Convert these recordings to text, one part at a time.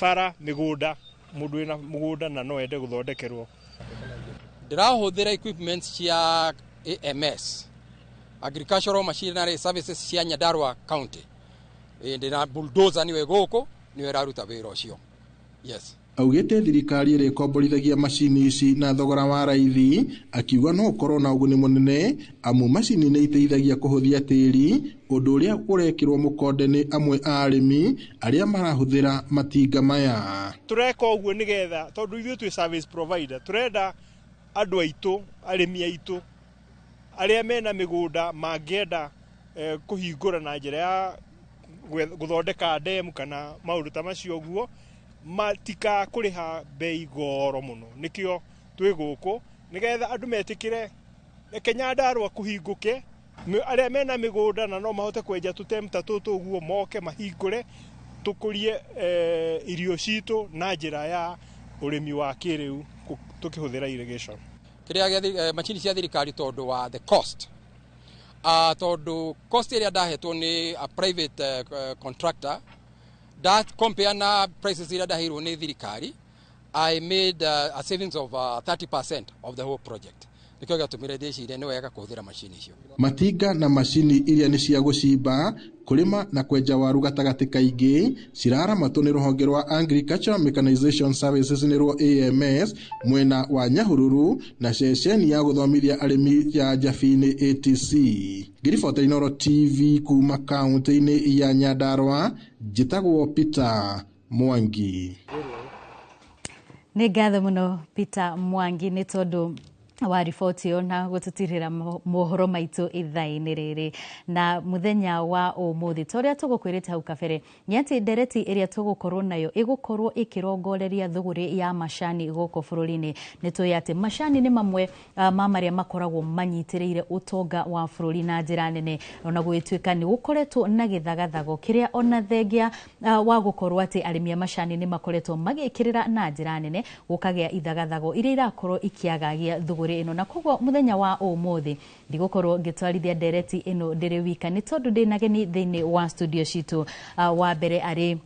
bara migunda mundu wina mugunda na no ende guthondekerwo. Ndirahuthira equipments cia AMS, Agricultural Machinery Services cia Nyandarua County. Ndina bulldozer niwe guku niwe raruta wira ucio. Yes. Augete thirikari iri komborithagia macini ici na thogora wa raithi, akiuga no ukorwo na uguni munene amu macini ni iteithagia kuhuthia tiri, undu uria urekirwo mukonde ni amwe a arimi aria marahuthira matinga maya. Tureka uguo nigetha tondu ithuĩ twi service provider, turenda andu aitu arimi aitu aria mena migunda mangienda kuhingura na njira ya guthondeka demu kana maundu ta macio guo matika kuriha bei goro muno. Nikio twi guku nigetha andu metikire Nyandarua kuhinguke, aria mena migunda na no mahote kwenja tutemta tutu guo moke mahingure tukurie irio citu na njira ya urimi wa kiriu tukihuthira irrigation. Kiria machini cia thirikari tondu wa the cost. Tondu cost area dahetwo ni a private contractor, that compare na prices area dahirwo ni thirikari, I made a savings of 30% of the whole project. Nikio gatumire deci ire ni wega kuhuthira machini icio. Matinga na machini iria ni cia gucimba, kulima na kwenja waru gatagati kaingi ciraramatwo ni ruhonge rwa Agricultural Mechanization Services ni rwo AMS mwena wa Nyahururu na ceceni ya guthomithia arimi ya Njabini ATC. Ngiribota Inooro TV kuma kaunti-ini ya Nyandarua, njitagwo Peter Mwangi. Nĩ ngatho muno Peter Mwangi nĩ tondu wa riboti na gututirira mohoro maitu ithaini riri na muthenya wa umuthi toria tugukwirite hau kabere ni ati ndereti iria tugukorwo nayo igukorwo ikirongoreria thuguri ya macani guko bururi-ini. Nitui ati macani ni mamwe ma maria makoragwo manyitiriire utonga wa bururi na njira nene, ona gwituika ni gukoretwo na githagathago kiria ona thengia wa gukorwo ati arimi a macani ni makoretwo magikirira na njira nene gukagia ithagathago iria irakorwo ikiagagia thuguri ino. Na koguo muthenya wa umuthi ndigukorwo ngitwarithia ndereti ino ndiri wika ni tondu ndina geni thiini wa studio citu. Wa mbere ari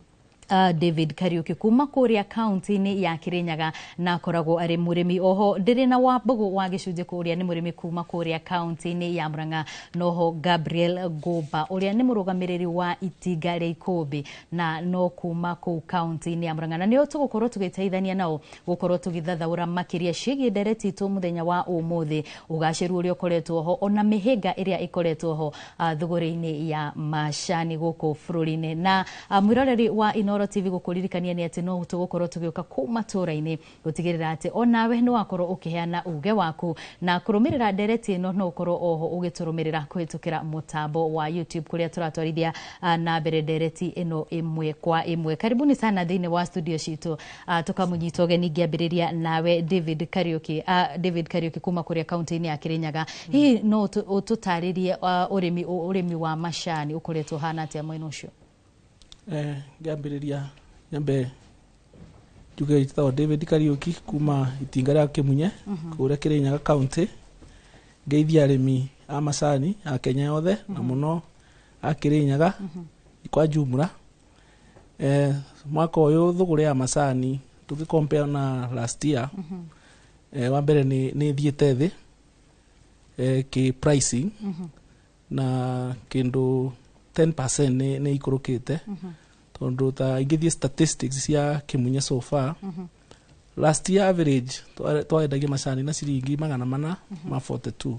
David Kariuki kuma kuria kaunti-ini ya Kirinyaga na akoragwo ari murimi. Oho ndiri na Wambugu wa Gicunji kuria ni murimi kuma kuria kaunti-ini ya Murang'a. Noho Gabriel Gumba uria ni murugamiriri wa itinga ria Ikumbi na no kuma ku kaunti-ini ya Murang'a. Na nio tugukorwo tugiteithania nao gukorwo tugithathaura makiria ciigi ndereti tu muthenya wa umuthi, ugaciru uria ukoretwo ho ona mihinga iria ikoretwo ho thuguri-ini ya macani guku bururi-ini. Na mwiroreri wa Inooro TV gukuririkania ni ati no tugukorwo tugiuka ku matura-ini gutigirira ati onawe no akorwo ukiheana uge waku na kurumirira ndereti ino no ukorwo oho ugiturumirira kuhitukira mutambo wa YouTube kuria turatwarithia na mbere ndereti ino imwe kwa imwe. Karibuni sana thiini wa studio citu. Tukamunyita ugeni ngiambiriria nawe David Kariuki. David Kariuki kuma kuria kaunti-ini ya Kirinyaga. Hihi no ututaririe urimi wa macani ukoretwo hana atia mwena ucio? Ngambiriria nyambe njuge itagwo David Kariuki kuma itinga ria Kimunye kuria Kirinyaga county, ngeithia arimi a macani a Kenya yothe na muno a Kirinyaga kwa jumla. Mwaka uyu thuguri ya macani tugicompare na last year, wa mbere ni thiete thi ki pricing na kindu 10% ni ikurukite tondu ta ingithie statistics cia Kimunye so far. Last year average twaendagia macani na ciringi 442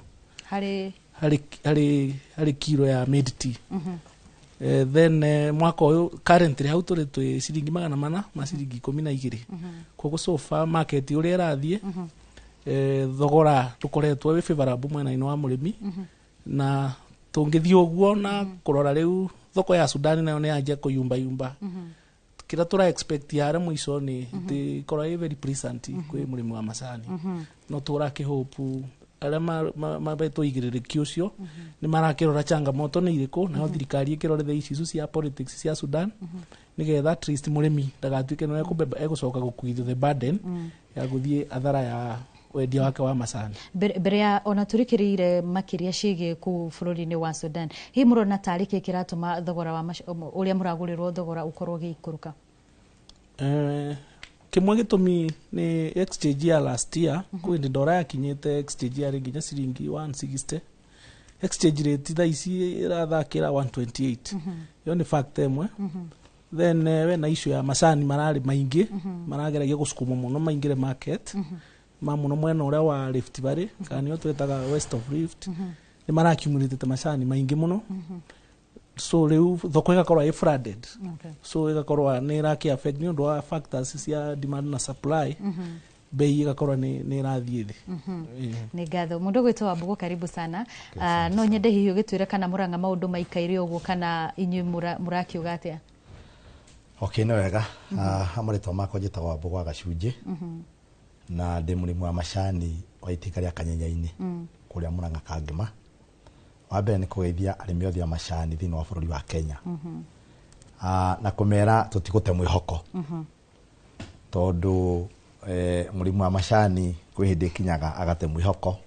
hari kilo ya mid tea. Then mwaka uyu currently hau turi twi ciringi 400 ma ciringi 12. Koguo so far market uria irathie thogora tukoretwo wi favorable mwena-ini wa murimi na tungithie uguo na kurora riu thoko ya Sudan nayo ni anjia kuyumba kira tura expect ya mwiso ni ti korwa very pleasant kwi murimi wa macani. No tura ki hope ara mabeto igiririkia ucio ni marakirora changamoto ni iriku na thirikari ikirorethia ici cia politics cia Sudan nigetha at least murimi ndagatuike no ekubeba egucoka gukuithio the burden ya guthie athara ya wendia wake wa macani. Mbere ya ona turikirire makiria ciige ku bururi-ini wa Sudan, hi murona tariki kiratuma thogora wa uria muragurirwo thogora ukorwo gikuruka? kimwe gitumi ni exchange ya last year kwindi ndora yakinyite exchange ya nginya ciringi 160 exchange rate tha ici irathakira 128 yo ni fact emwe then we na issue ya macani marari maingi marageragia gusukuma muno maingire market ma muno mwena uria wa Rift Valley kana yo twetaga West of Rift ni maraccumulate macani maingi muno so riu thoko igakorwa i flooded so igakorwa ni iraki affect ni ndo wa factors cia demand na supply bei igakorwa ni irathie thi ni ngatho mundu gwitwa Wambugu karibu sana no nyende hihi ugitwira kana Murang'a maundu maikaire uguo kana inyu murakiuga atia okay no wega amaritwa makwa njitagwo Wambugu Gacunji na ndi murimu wa macani wa itika ria Kanyenyaini kuria Murang'a Kangema wabere ni kugeithia arimi othe a macani thini wa bururi wa Kenya na kumera tutigute mwihoko tondu murimu wa macani kwi hindi kinyaga agate mwihoko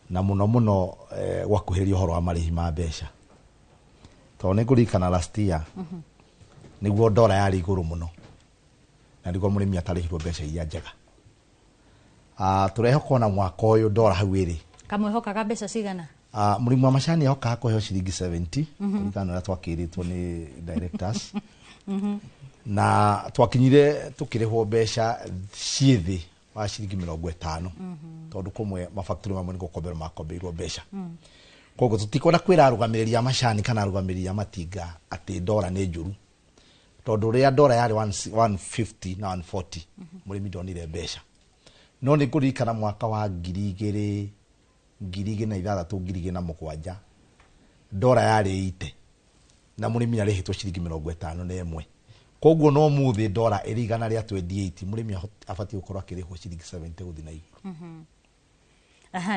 na muno gwakuhiria uhoro wa marihi ma mbeca tondu ni ngurikana last year niguo ndora yari iguru muno na niguo murimi atarihirwo mbeca iria njega turehoko na mwaka uyu ndora hau iri kamwihokaga mbeca cigana murimu wa macani yoka kuheo ciringi 70 kulingana na twakiritwo ni directors na twakinyire tukirihwo mbeca ciithi wa ciringi 50 tondu kumwe mafactory mamwe niko kombero makombeirwo mbeca koguo tutikona kwira arugamiriria macani kana arugamiriria matinga ati ndora ni njuru tondu ria ndora yari 150 na 140 murimi ndonire mbeca no ni kurikana mwaka wa 2006 2007 ndora yari 80 na murimi arihitwo ciringi 51 koguo no muthi ndora irigana ria 28 murimi abati gukorwa akirihwo ciringi 70 guthi na iguru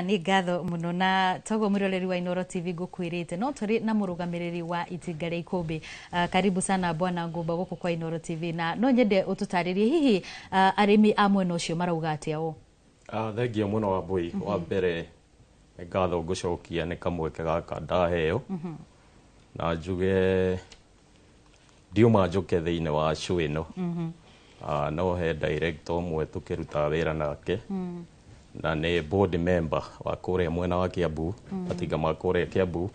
ni ngatho muno na togo mwiroleri wa Inooro TV ngukwirite no turi na murugamiriri wa itinga ria ikumbi karibu sana bwana Ngumba guku kwa Inooro TV na no nyende ututaririe hihi arimi amwe no cio marauga atia o thengio muno wa Mbui wa mbere ngatho ngucokia ni kamweke gaka ndaheo na njuge ndiuma njuke thiini wa show ino no he director mwe tukiruta wira nake na ni board member wa kuria mwena wa Kiambu atiga makuria Kiambu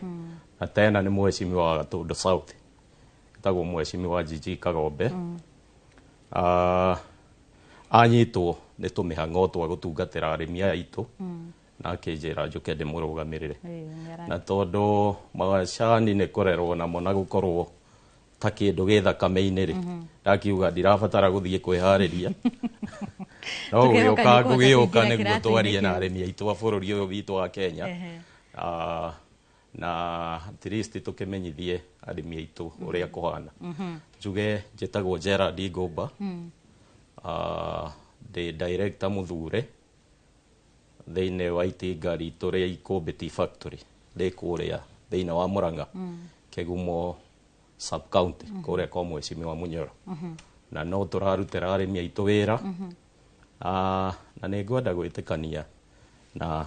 na tena ni mheshimiwa wa Gatundu South tagwo mheshimiwa Jiji Kagombe anyitwo ni tumihango twa gutungatira arimi aitu na akinjira njuke ndimurugamirire na tondu macani ni kurerwo na mona gukorwo ta kindu githakame-ini ri ndakiuga ndirabatara guthie kwihariria no gugioka niguo twarie na arimi aitu wa bururi uyu witu wa Kenya na at least tukimenyithie arimi aitu uria kuhana njuge njitagwo Gerard Ngumba the director muthure thiini wa itinga ritu ria Ikumbi Tea Factory rikuria thiini wa Murang'a Kigumo sub county kuria kwa mheshimiwa Munyoro na no turarutira arimi aitu wira na ni ngwenda gwitikania na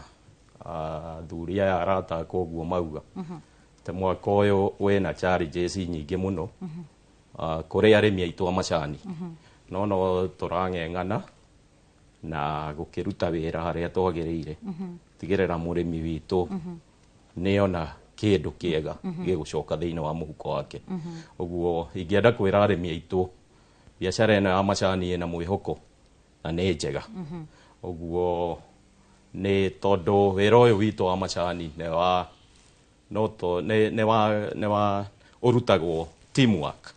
thuria ya arata koguo mauga te mwaka uyu wina challenges nyingi muno kuria arimi aitu a macani no turang'eng'ana na gukiruta wira haria twagiriire tigirira murimi witu niona kindu kiega gigucoka thiini wa muhuko wake uguo ingienda kwira arimi aitu biashara ino ya macani ina mwihoko na ni njega uguo ni tondu wira uyu witu wa macani ne wa urutagwo teamwork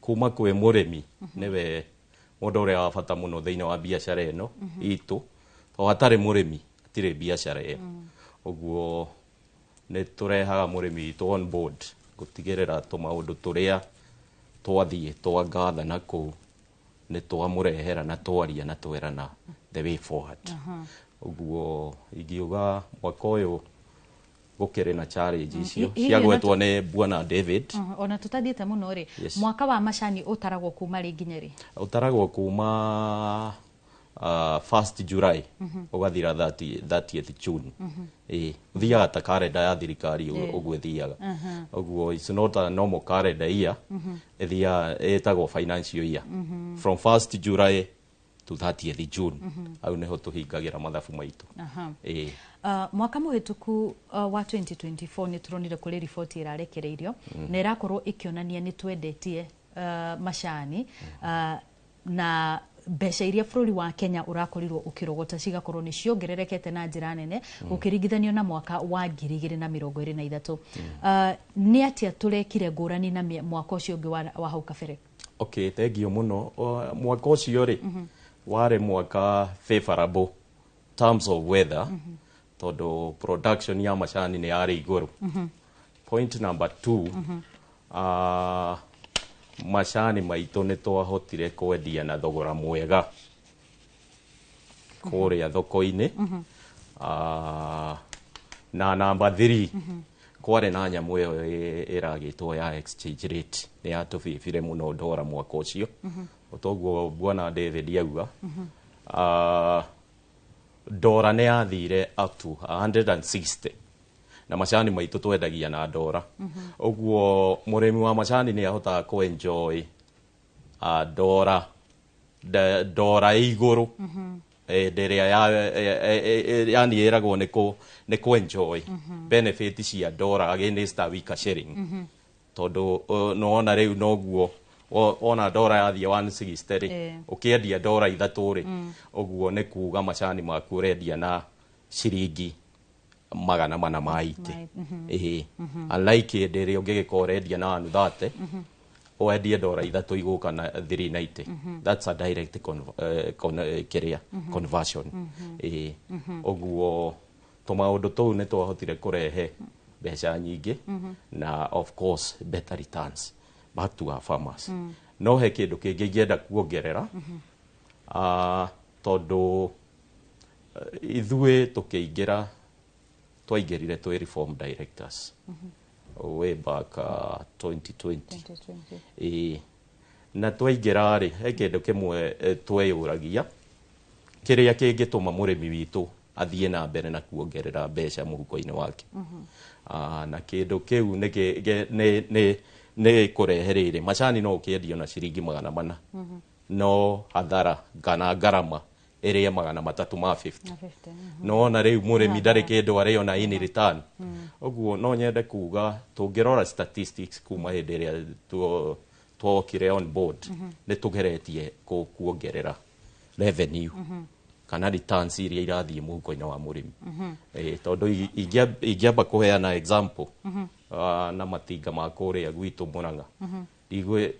kuma kwi murimi niwe mundu uria wa bata muno thiini wa biashara ino itu to hatari murimi atire biashara iyo uguo ni turehaga murimi witu on board gutigirira tumaundu turia twathie twangatha na ku ni twamurehera na twaria na twerana the way forward uguo ingiuga mwaka uyu gukiri na challenge icio ciagwetwo ni bwana David ona tutadhiete muno ri mwaka wa macani utaragwo kuma ri nginya ri utaragwo kuma 1st July ugathira 30th June thiaga ta calendar ya thirikari uguo thiaga uguo it's not a normal calendar year ethia etagwo financial year from 1st July to 30th June au neho tuhingagira mathabu maitu mwaka muhituku wa 2024 ni turonire kuri report irarekereirio na irakorwo ikionania ni twendetie macani na mbeca iria bururi wa Kenya urakorirwo ukirogota cigakorwo ni ciongererekete na njira nene ukiringithanio na mwaka wa 2023 ni atia turekire ngurani na mwaka ucio ungi wa hau kabere. Okay, thank you muno. Mwaka ucio ri ware mwaka favorable terms of weather todo production ya macani ni yari iguru. Point number 2 macani maito ni twahotire kwendia na thogora mwega kuria thoko-ini na number 3 kware na nyamu iyo iragitwo ya exchange rate ni atubibire muno ndora mwaka ucio utoguo bwana David yauga ndora ni yathire up to 160 na macani maito twendagia na ndora uguo murimi wa macani ni ahota ku enjoy ndora iguru deria yani eragwo ni ku enjoy benefit cia ndora against a weaker sharing todo no ona riu noguo ona ndora yathie 160 ukiendia ndora ithatu ri uguo ni kuga macani maku urendia na ciringi magana mana maite unlike ndere ungigikoreendia na nuthate oendie ndora ithatu iguka na 390 that's a direct conversion oguo tumaundu tou ni twahotire kurehe mbeca nyingi na of course better returns back to our farmers no he kindu kingi ngienda kuongerera tondu ithue tukiingira twaingirire twi reform directors way back 2020 na twaingira ri he kindu kimwe tweyuragia kiria kingituma murimi witu athie na mbere na kuongerera mbeca muhuko-ini wake na kindu kiu ne kureherere macani no ukiendio na ciringi 400 no hathara kana garama area 350 no na riu murimi ndari kindu ario na in return oguo no nyende kuga tungirora statistics kuma hindi ria twokire on board ni tugeretie kuongerera revenue kana returns iria irathie muhuko-ini wa murimi tondu ingiamba kuheana example na matinga ma kuria gwitu Murang'a igwe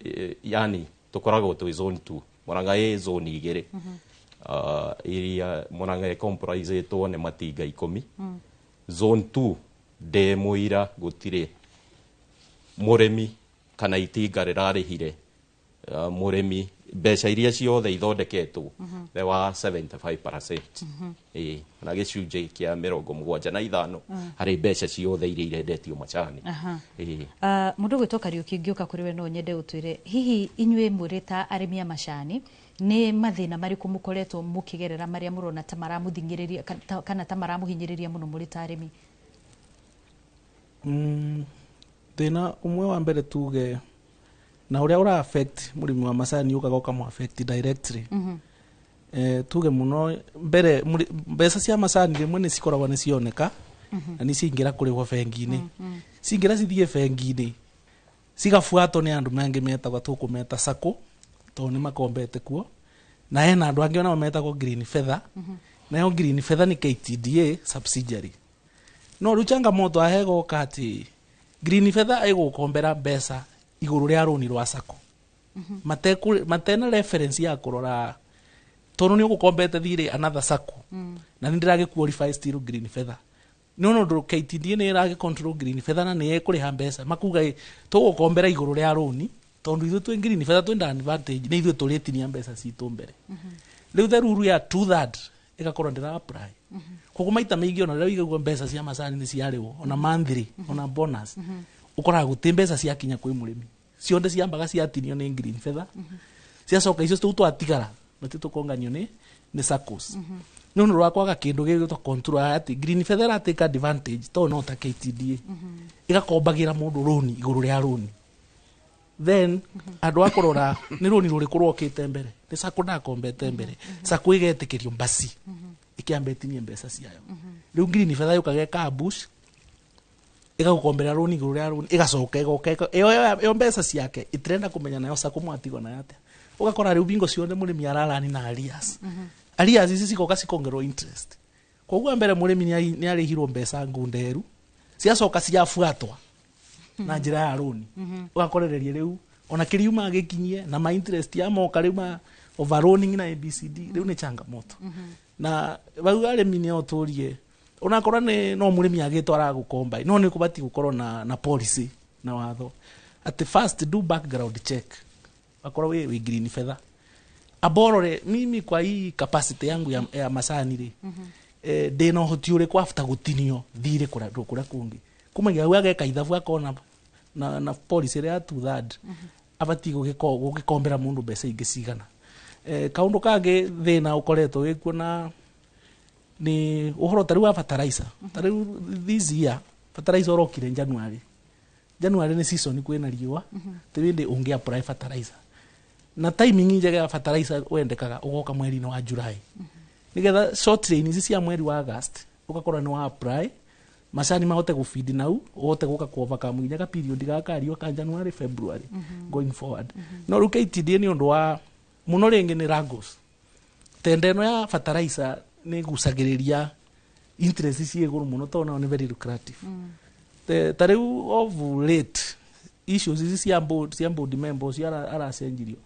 yani tukoragwo twi zone 2 Murang'a zone 2 iria Murang'a comprise ni matinga 10 zone 2 de muira gutire murimi kana itinga rirarihire murimi mbeca iria ciothe ithondeketwo the wa 75% na gicunje kia 75 hari mbeca ciothe iria irendetio macani mundu gwitoka Kariuki ngiuka kuri we no nyende utwire hihi inywe murita arimi a macani ni mathina mariku mukoretwo mukigerera maria murona ta maramuthingireria kana ta maramuhinyiriria muno murita arimi thina umwe wa mbere tuge na uria ura affect murimi wa macani ukagoka mu affect directly tuge muno mbere mbeca cia macani rimwe ni cikoragwo ni cioneka na ni cingira kurihwo bengi-ini cingira cithie bengi-ini cigafuatwo ni andu mengi metagwa tukumeta sako to ni makombete kuo na hena andu angi ona metagwo green feather na yo green feather ni KTDA subsidiary no riu changamoto ahego kati green feather igukombera mbeca iguru ria runi rwa sako matena reference ya kurora tono ni ugukombete thire another sako na ndirage qualify still green feather no KTDA ni irage control green feather na ni ekuriha mbeca makuga tugukombera iguru ria runi tondu ithu twi green feather twenda advantage ni ithu turitinia mbeca citu mbere riu the rule ya 2/3 igakorwo ndira apply koguo maita maingi ona riu igagwo mbeca cia macani ni ciariwo ona monthly ona bonus ukora guti mbeca cia kinya kwi murimi cionde ciambaga ciatinio ni green feather ciacoka icio tu twatigara na titukonganio ni SACCOs no no rwakwaga kindu gigitwa control ati Green Feather take advantage to no ta KTDA igakombagira mundu roni iguru ria roni then andu akorora ni roni ruriku rwokite mbere ni SACCO ndakombete mbere SACCO igetikirio mbasi ikiambetinie mbeca ciayo riu Green Feather yukageka ambush igagukombera roni iguru ria roni igacoka iyo mbeca ciake itirenda kumenya nayo SACCO mwatigo na yate ugakora riu bingo cione murimi ararani na alias alias ici cikoka cikongerwo interest koguo mbere murimi ni arihirwo mbeca ngunderu ciacoka ciafuatwa na njira ya roni ugakorereria riu ona kiriuma gikinyie na ma interest ya moka riu ma overloading na ABCD riu ni changamoto na bau arimi ni oturie ona korwa ni no murimi agitwara gukomba no ni kubati gukorwo na policy na watho at first do background check akorwo we Green Feather aborore mimi kwa hii capacity yangu ya masani ri ndina hoti uri kwa after gutinio thire kura kungi kumagia wage kaithabu akona na policy ya 2/3 abati gugikombera mundu mbeca ingi cigana kaundu kage thina ukoretwo wikuona ni uhoro tari wa fertilizer tari this year fertilizer orokire January ni season kwina riwa tibindi ungi apply fertilizer na timing njega ya fertilizer wendekaga ugoka mweri wa July nigetha short rain ici cia mweri wa August ukakora ni wa apply macani mahote gufeed nau uhote guka kuova ka mwinya ka period gakario ka January February going forward no RKTD ni undu wa muno ringi ni Lagos tendeno ya fertilizer ni gusagiriria interest cie iguru muno tona ni very lucrative tariu of late issues ici cia board members aracenjirio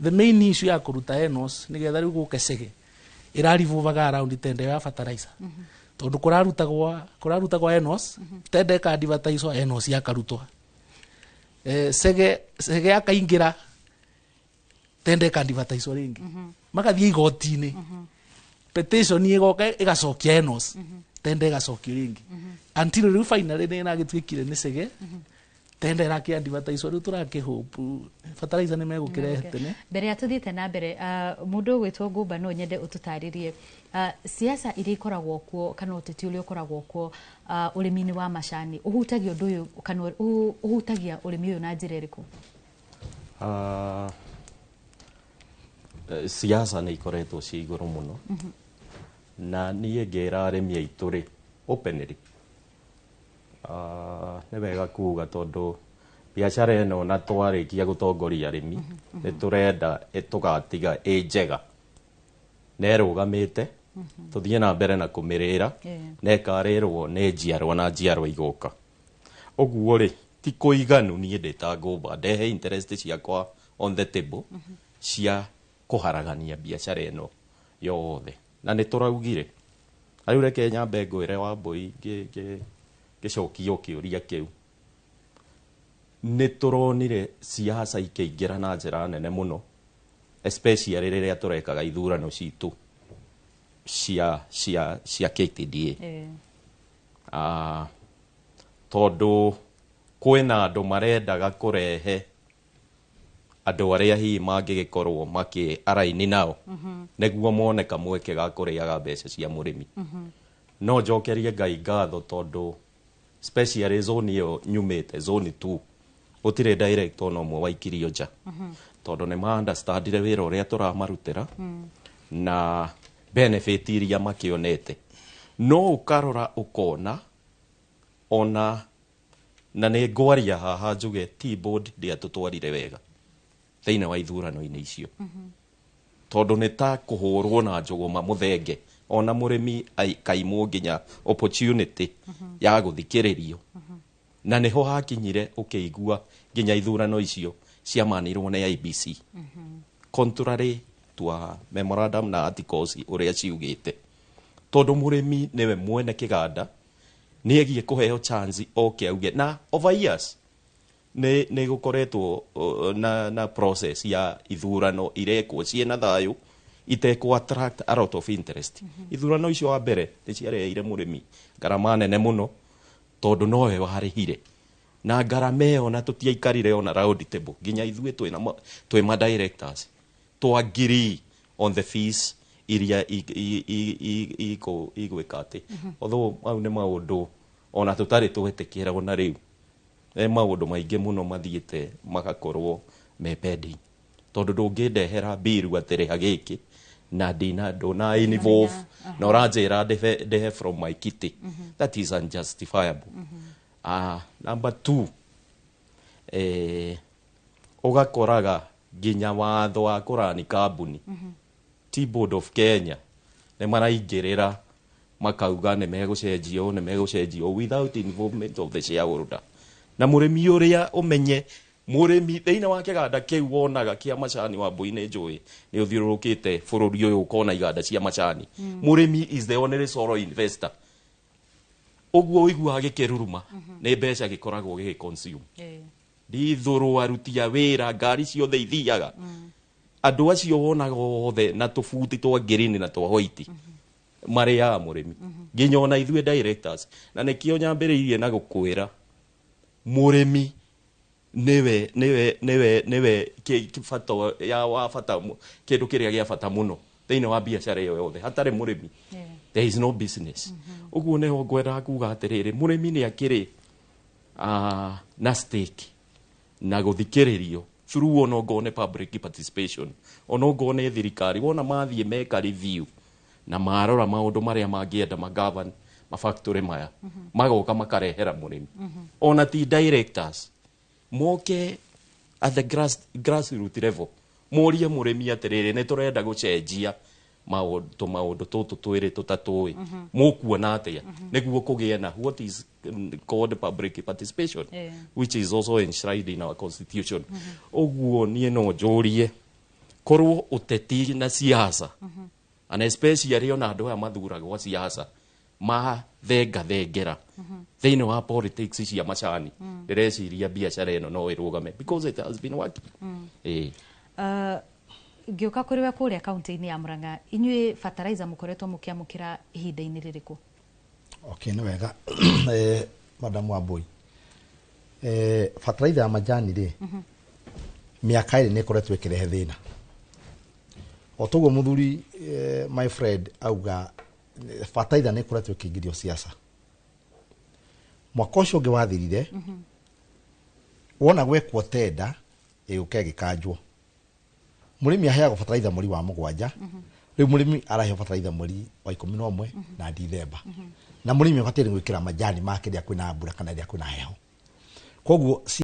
the main issue ya kuruta enos nigetha riu gukecege irarivuvaga around tende ya fertilizer tondu kurarutagwa enos tende ka advertise enos ya karutwa sege akaingira tende ka advertise ringi makathie igotini petition igoka igacokia enos tende igacokio ringi until riu finally ni nagitwikire ni sege tende raki advertise riu turake hope fertilizer ni megukirehe tene mbere ya tuthite na mbere mundu gwitwo Ngumba no nyende ututaririe siasa iri koragwo kuo kana uteti uri ukoragwo kuo urimini wa macani uhutagia undu uyu kana uhutagia urimi uyu na njira iriku siasa ni ikoretwo ci iguru muno na niĩ ngera arĩmi aitũ rĩ openly nĩ wega kuga tondũ biacara ĩno na twarĩkia gũtongoria arĩmi nĩ tũrenda tũgatiga ĩ njega na ĩrũgamĩte tũthiĩ na mbere na kũmĩrĩra na ĩkarĩrwo nĩ njiarwa na njiarwa igũka ũguo rĩ ti kũiganu niĩ ndĩ ta Ngumba ndehe interest ciakwa on the table cia kuharagania biacara ĩno yothe na nĩ tũraugire ariu reke nyambe ngwĩre Wambui gĩcokio kĩũria kĩu nĩ tũronire siasa ikĩingĩra na njĩra nene mũno especially rĩrĩa tũrekaga ithurano citũ cia KTDA tondũ kwĩna andũ marendaga kũrehe andũ arĩa hihi mangĩgĩkorwo makĩaraini nao nĩguo mone kamweke ga kũrĩaga mbeca cia mũrĩmi no njokerie Ngai ngatho tondũ especially zone ĩyo nyumĩte zone 2 gũtirĩ director ona ũmwe waikirio nja tondũ nĩ ma understandire wĩra ũrĩa tũramarutĩra na benefit iria makĩonete no ũkarora ũkona ona na nĩ ngwaria haha njuge T-board ndĩatũtwarire wega thĩinĩ wa ithurano-inĩ icio tondũ nĩ ta kũhũrwo na njũgũma mũthenge ona mũrĩmi kaimwo nginya opportunity ya gũthikĩrĩrio na nĩho hakinyire ũkĩigua nginya ithurano icio ciamanirwo nĩ IEBC contrary to memorandum na articles ũrĩa ciugĩte tondũ mũrĩmi nĩwe mwene kĩganda nĩ egie kũheo chance oke auge na over years nĩ gũkoretwo na process ya ithurano irekwo ciena thayũ itekwo attract a lot of interest ithurano icio wa mbere nĩ ciareheire mũrĩmi ngarama nene mũno tondũ nowe warĩhire na ngarama ĩyo na tũtiaikarire ona round table nginya ithuĩ twĩ ma directors twagiri on the fees iria igwikate although au ne maundu ona tutari tuhetekera ona riu maundu maingi muno mathiite magakorwo me pending tondu ndungindehera bill atere agiki na dina dona involve na urajira ndehe from my kitty that is unjustifiable. Number 2 ugakoraga ginya watho wa kurani kambuni Tea Board of Kenya ne maraingirira makauga ne megucenjio without involvement of the shareholder na murimi uria umenye murimi theina wa kiganda kiu wonaga kia macani wa Mbuini Njui ni uthiurukite bururi uyu ukona iganda cia macani murimi is the only solo investor oguo igua gikiruruma ni mbeca gikoragwo giconsume ndithuru aruti a wira ngari ciothe ithiaga andu acio wonaga othe na tubuti twa green na twa white maria murimi nginya ona ithue directors na nikio nyambiriirie na gukwira murimi newe kifato ya wa fata kindu kiria gia fata muno theine wa biashara iyo yothe hatari murimi there is no business uguo neho ngwenda kuga atiriri murimi ni akiri na stake na guthikiririo through ono ngone public participation ono ngone thirikari wona mathie meka review na marora maundu maria mangienda magavan mafactory maya magoka makarehera murimi ona ti directors moke at the grassroots level morie murimi atiriri ne turenda gucenjia maundu tutu twiri tutatui mukuona atia niguo kugie na what is called public participation which is also enshrined in our constitution oguo nie no njurie korwo uteti na siasa and especially on andu aya mathuragwo siasa thengera theine wa politics cia macani ndireciria biashara ino no irugame because it has been working ngioka kuri we kuria kaunti-ini ya Murang'a inyue fertilizer mukoretwo mukiamukira ihinda-ini ririku? Okay, ni wega Madam Wambui fertilizer ya majani ri miaka iri ni koretwo ikirehe thina otoguo muthuri my friend auga fertilizer ni koretwo ikiingirio siasa mwaka ucio ungi wathirire wona gwekwo tenda iguke gikanjwo murimi aheagwo fertilizer mweri wa mugwanja riu murimi araheo fertilizer mweri wa 11 na Dithemba na murimi abatire gwikira majani make ria kwina mbura kana ria kwina heho koguo